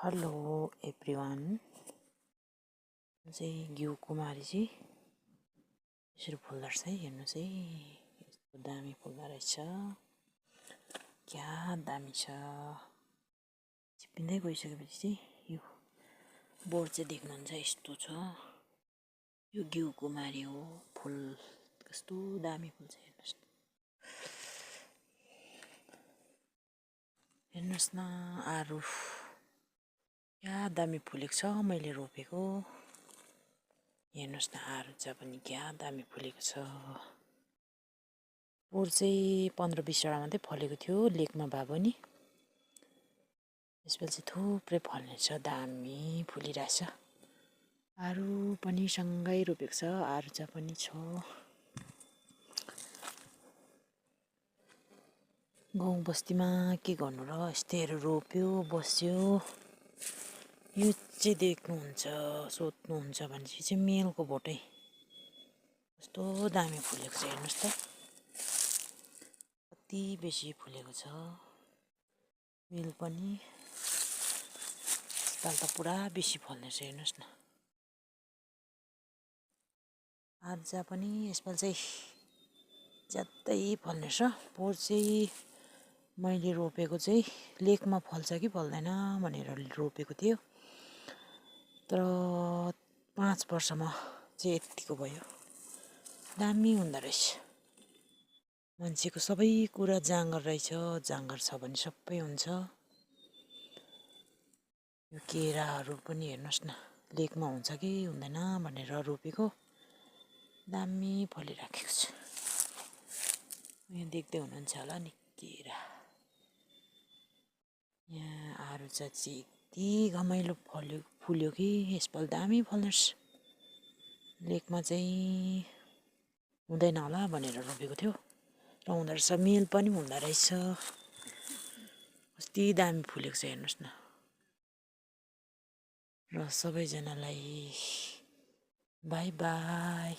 Hello everyone चाहिँ घिउ कुमारी चाहिँ यसरी फुल्दो रहेछ है। हेर्नुहोस् है, यस्तो दामी फुल्दो रहेछ, क्या दामी छ। चिप्पिँदै गइसकेपछि चाहिँ यो बोर्ड चाहिँ देख्नुहुन्छ यस्तो छ। यो घिउ कुमारी हो, फुल कस्तो दामी फुल्छ हेर्नुहोस् न। हेर्नुहोस् न, आरु क्या दामी फुलेको छ। मैले रोपेको हेर्नुहोस् न, आरुचा पनि क्या दामी फुलेको छ। पोहोर चाहिँ 15-20वटा मात्रै फलेको थियो लेकमा भए पनि यसपालि चाहिँ थुप्रै फल्नेछ, दामी फुलिरहेछ। आरु पनि सँगै रोपेको छ, आरुचा पनि छ। गाउँ बस्तीमा के गर्नु र, यस्तैहरू रोप्यो बस्यो। यो चाहिँ देख्नुहुन्छ सोध्नुहुन्छ भनेपछि चाहिँ मेलको बोटै कस्तो दामी फुलेको छ हेर्नुहोस् त, कति बेसी फुलेको छ। मेल पनि यसपालि त पुरा बेसी फल्नेछ हेर्नुहोस् न। आरुचा पनि यसपालि चाहिँ ज्यादै फल्नेछ। पोहोर चाहिँ मैले रोपेको चाहिँ लेकमा फल्छ कि फल्दैन भनेर रोपेको थियो, तर 5 वर्षमा चाहिँ यत्तिको भयो। दामी हुँदो रहेछ। मान्छेको सबै कुरा जाँगर रहेछ, जाँगर छ भने सबै हुन्छ। यो केराहरू पनि हेर्नुहोस् न, लेकमा हुन्छ कि हुँदैन भनेर रोपेको, दामी फलिराखेको छ। यहाँ देख्दै हुनुहुन्छ होला नि केरा। यहाँ आरुचा चाहिँ यति घमाइलो फल्यो कि यसपालि दामी फल्ने रहेछ। लेकमा चाहिँ हुँदैन होला भनेर रोपेको थियो र हुँदो रहेछ। मेल पनि हुँदो रहेछ, कति दामी फुलेको छ हेर्नुहोस् न। र सबैजनालाई बाई बाई।